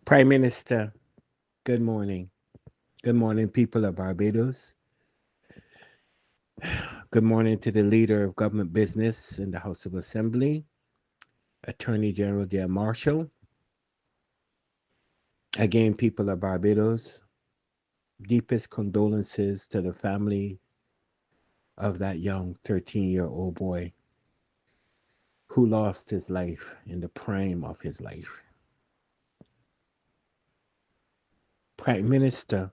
Prime Minister, good morning. Good morning, people of Barbados. Good morning to the leader of government business in the House of Assembly, Attorney General Dear Marshall. Again, people of Barbados, deepest condolences to the family of that young 13-year-old boy who lost his life in the prime of his life. Prime Minister,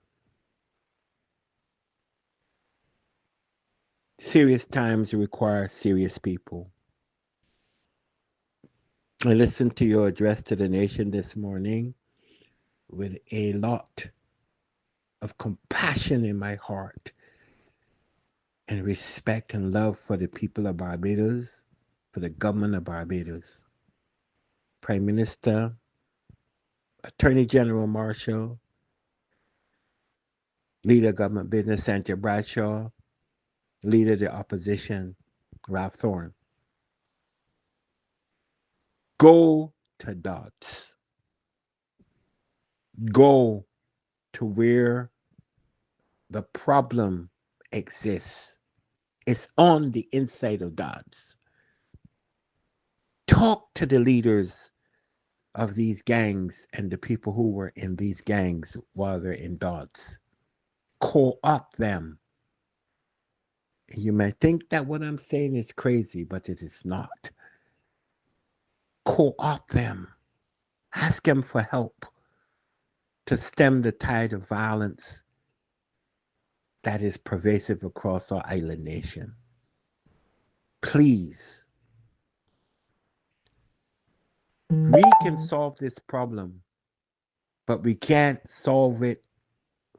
serious times require serious people. I listened to your address to the nation this morning with a lot of compassion in my heart and respect and love for the people of Barbados, for the government of Barbados. Prime Minister, Attorney General Marshall, Leader of Government Business Sandra Bradshaw, Leader of the Opposition Ralph Thorne. Go to Dodds. Go to where the problem exists. It's on the inside of Dodds. Talk to the leaders of these gangs and the people who were in these gangs while they're in Dodds. Co-opt them. You may think that what I'm saying is crazy, but it is not. Co-opt them. Ask them for help to stem the tide of violence that is pervasive across our island nation. Please, we can solve this problem, but we can't solve it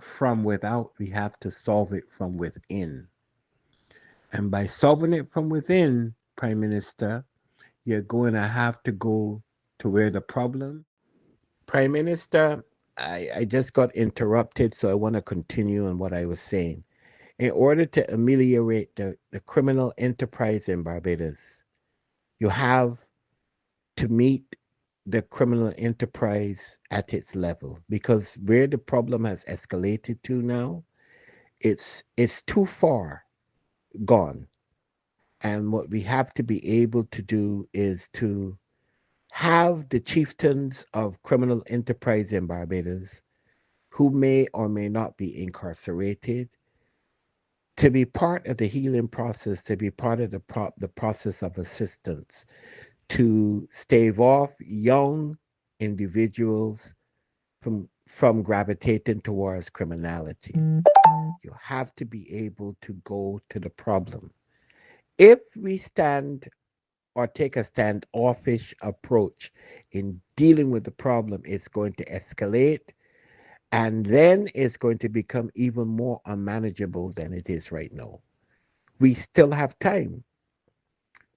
from without. We have to solve it from within. And by solving it from within, Prime Minister, you're going to have to go to where the problem. Prime Minister, I just got interrupted, so I want to continue on what I was saying. In order to ameliorate the criminal enterprise in Barbados, you have to meet the criminal enterprise at its level because where the problem has escalated to now, it's too far gone. And what we have to be able to do is to have the chieftains of criminal enterprise in Barbados, who may or may not be incarcerated, to be part of the healing process, to be part of the process of assistance, to stave off young individuals from gravitating towards criminality. You have to be able to go to the problem. If we stand or take a standoffish approach in dealing with the problem, it's going to escalate and then it's going to become even more unmanageable than it is right now. We still have time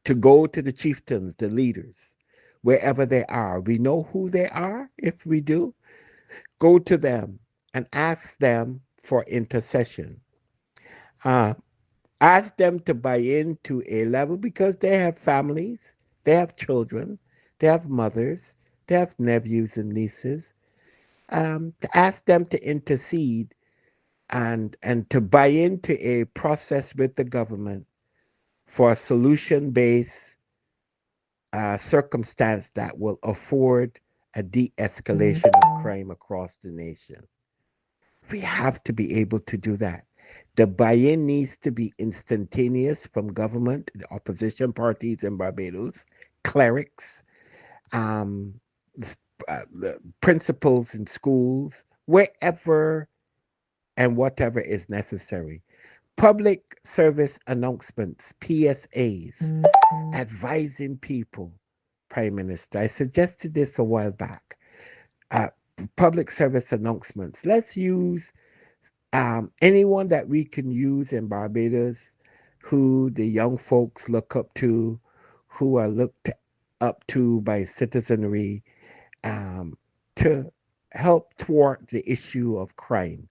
to go to the chieftains, the leaders, wherever they are. We know who they are if we do. Go to them and ask them for intercession. Uh, Ask them to buy into a level because they have families, they have children, they have mothers, they have nephews and nieces. To ask them to intercede and to buy into a process with the government for a solution based circumstance that will afford a de escalation of crime across the nation. We have to be able to do that. The buy in needs to be instantaneous from government, the opposition parties in Barbados, clerics, um, the principals in schools, wherever and whatever is necessary. Public service announcements, PSAs, advising people. Prime Minister, I suggested this a while back. Uh, Public service announcements. Let's use anyone that we can use in Barbados who the young folks look up to, who are looked up to by citizenry um, to help thwart the issue of crime.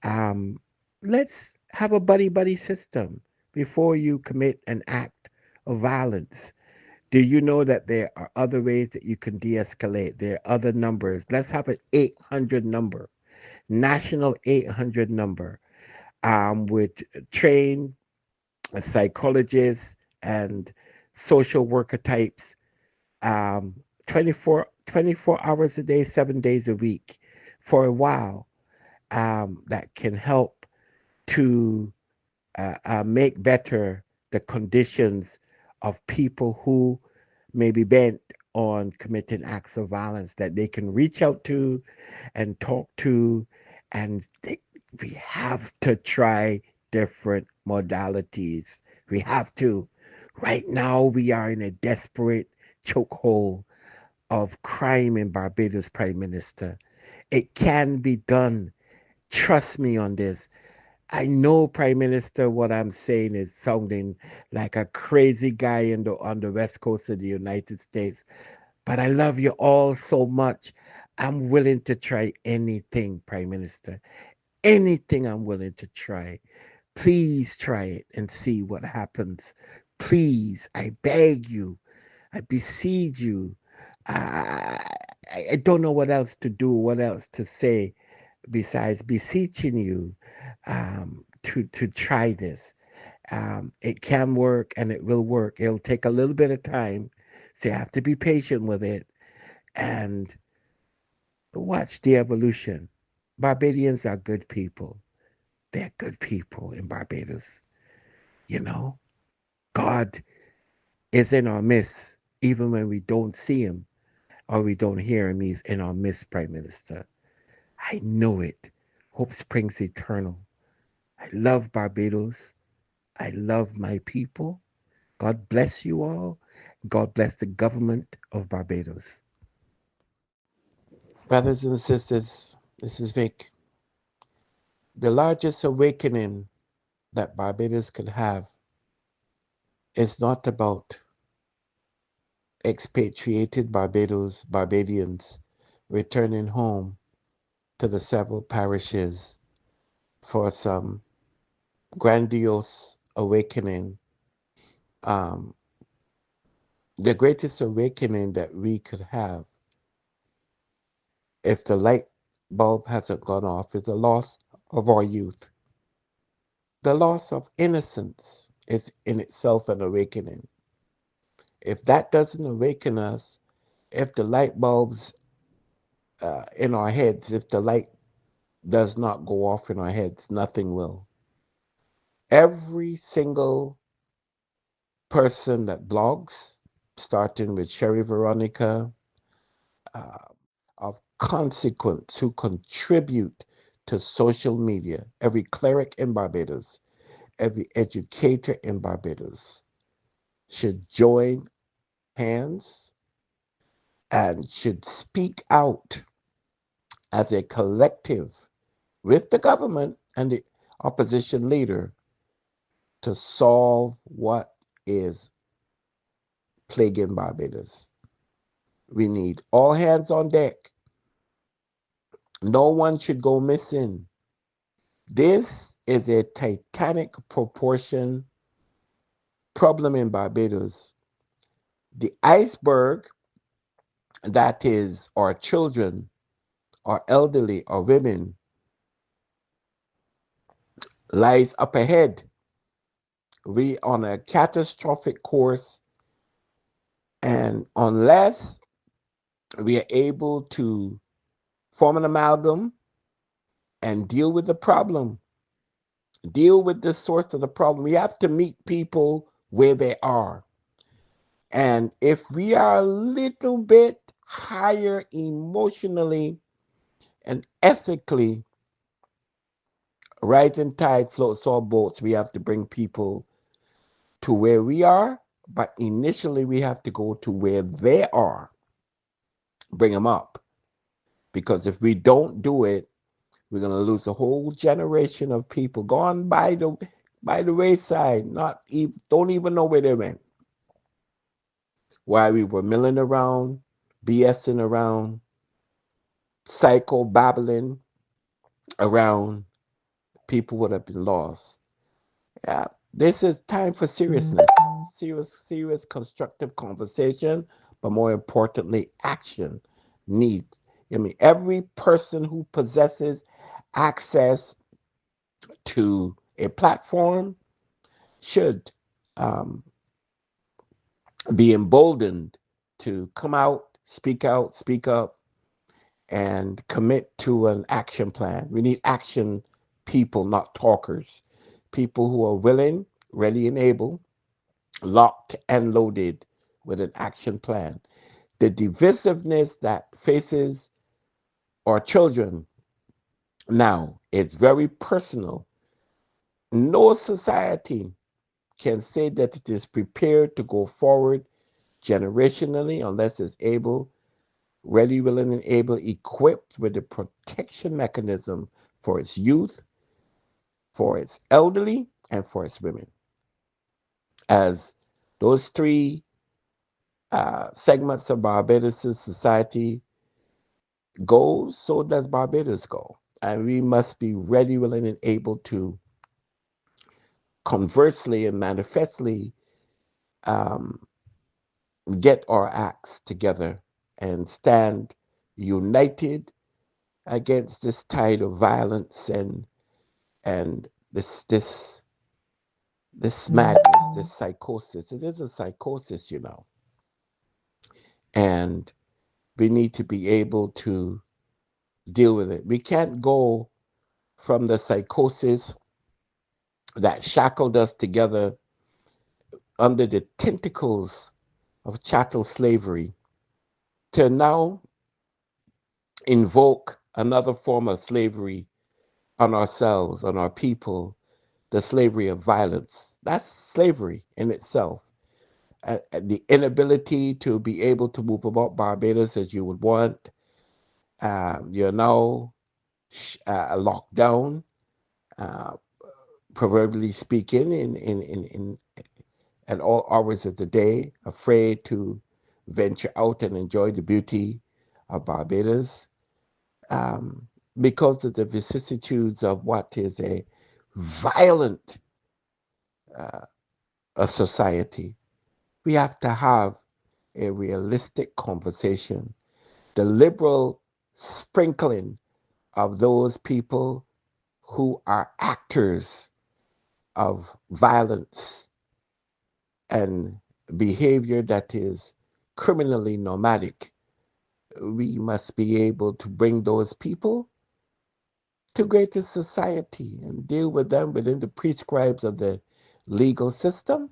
Um, let's have a buddy buddy system before you commit an act of violence. Do you know that there are other ways that you can de escalate? There are other numbers. Let's have an 800 number, national 800 number, with trained psychologists and social worker types, um, 24 hours a day, 7 days a week for a while, that can help to make better the conditions of people who may be bent on committing acts of violence, that they can reach out to and talk to. And we have to try different modalities. We have to. Right now, we are in a desperate chokehold of crime in Barbados, Prime Minister. It can be done. Trust me on this. I know, Prime Minister, what I'm saying is sounding like a crazy guy on the west coast of the United States, but I love you all so much. I'm willing to try anything, Prime Minister. Anything I'm willing to try. Please try it and see what happens. Please, I beg you. I beseech you. I, I don't know what else to do, what else to say besides beseeching you, to try this. It can work and it will work. It'll take a little bit of time, so you have to be patient with it and watch the evolution. Barbadians are good people. They're good people in Barbados. You know, God is in our midst, even when we don't see him or we don't hear him. He's in our midst, Prime Minister. I know it. Hope springs eternal. I love Barbados. I love my people. God bless you all. God bless the government of Barbados. Brothers and sisters, this is Vic. The largest awakening that Barbados could have is not about expatriated Barbadians returning home to the several parishes for some grandiose awakening. Um, the greatest awakening that we could have, if the light bulb hasn't gone off, is the loss of our youth. The loss of innocence is in itself an awakening. If that doesn't awaken us, if the light bulbs in our heads, if the light does not go off in our heads, nothing will. Every single person that blogs, starting with Sherry Veronica, uh, of consequence, who contribute to social media, every cleric in Barbados, every educator in Barbados should join hands and should speak out as a collective with the government and the opposition leader to solve what is plaguing Barbados. We need all hands on deck. No one should go missing. This is a titanic proportion problem in Barbados. The iceberg that is our children, our elderly, our women, lies up ahead. We on a catastrophic course, and unless we are able to form an amalgam and deal with the problem, deal with the source of the problem, we have to meet people where they are. And if we are a little bit higher emotionally and ethically, rising tide floats all boats. We have to bring people to where we are, but initially we have to go to where they are, bring them up. Because if we don't do it, we're going to lose a whole generation of people gone by the wayside, not even, don't even know where they went. While we were milling around, BSing around, psycho babbling around, people would have been lost. Yeah, this is time for seriousness. serious constructive conversation, but more importantly, action needs. I mean, every person who possesses access to a platform should um, be emboldened to come out, speak up, and commit to an action plan. We need action people, not talkers. People who are willing, ready, and able, locked and loaded with an action plan. The divisiveness that faces our children now is very personal. No society can say that it is prepared to go forward generationally unless it's able, ready, willing, and able, equipped with the protection mechanism for its youth, for its elderly, and for its women. As those three segments of Barbados' society go, so does Barbados go. And we must be ready, willing, and able to conversely and manifestly um, get our acts together and stand united against this tide of violence and this madness, this psychosis. It is a psychosis, you know. And we need to be able to deal with it. We can't go from the psychosis that shackled us together under the tentacles of chattel slavery to now invoke another form of slavery on ourselves, on our people, the slavery of violence. That's slavery in itself. The inability to be able to move about Barbados as you would want. You're now locked down, uh, proverbially speaking, in at all hours of the day, afraid to venture out and enjoy the beauty of Barbados because of the vicissitudes of what is a violent a society. We have to have a realistic conversation. The liberal sprinkling of those people who are actors of violence and behavior that is criminally nomadic. We must be able to bring those people to greater society and deal with them within the prescribes of the legal system.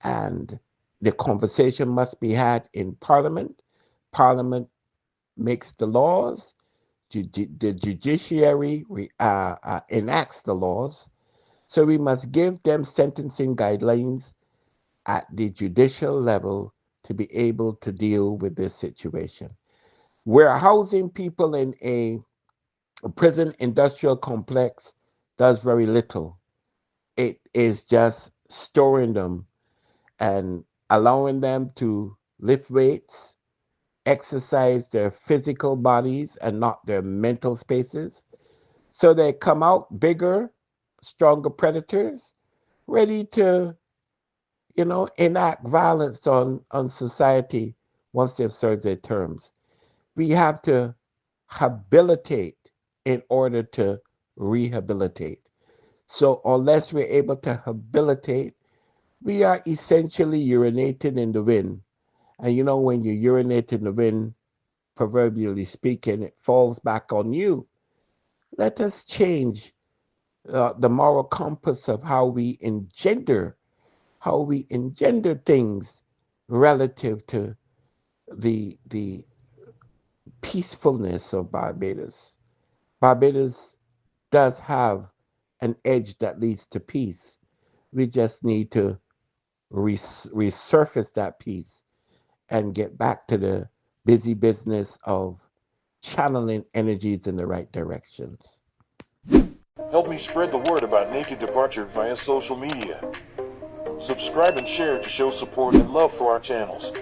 And the conversation must be had in Parliament. Parliament makes the laws. The judiciary enacts the laws. So we must give them sentencing guidelines at the judicial level to be able to deal with this situation. We're housing people in a prison industrial complex does very little. It is just storing them and allowing them to lift weights, exercise their physical bodies and not their mental spaces. So they come out bigger, stronger predators, ready to, enact violence on society once they've served their terms. We have to habilitate in order to rehabilitate. So unless we're able to habilitate, we are essentially urinating in the wind. And when you urinate in the wind, proverbially speaking, it falls back on you. Let us change the moral compass of how we engender things relative to the peacefulness of Barbados. Barbados does have an edge that leads to peace. We just need to resurface that peace and get back to the busy business of channeling energies in the right directions. Help me spread the word about Naked Departure via social media. Subscribe and share to show support and love for our channels.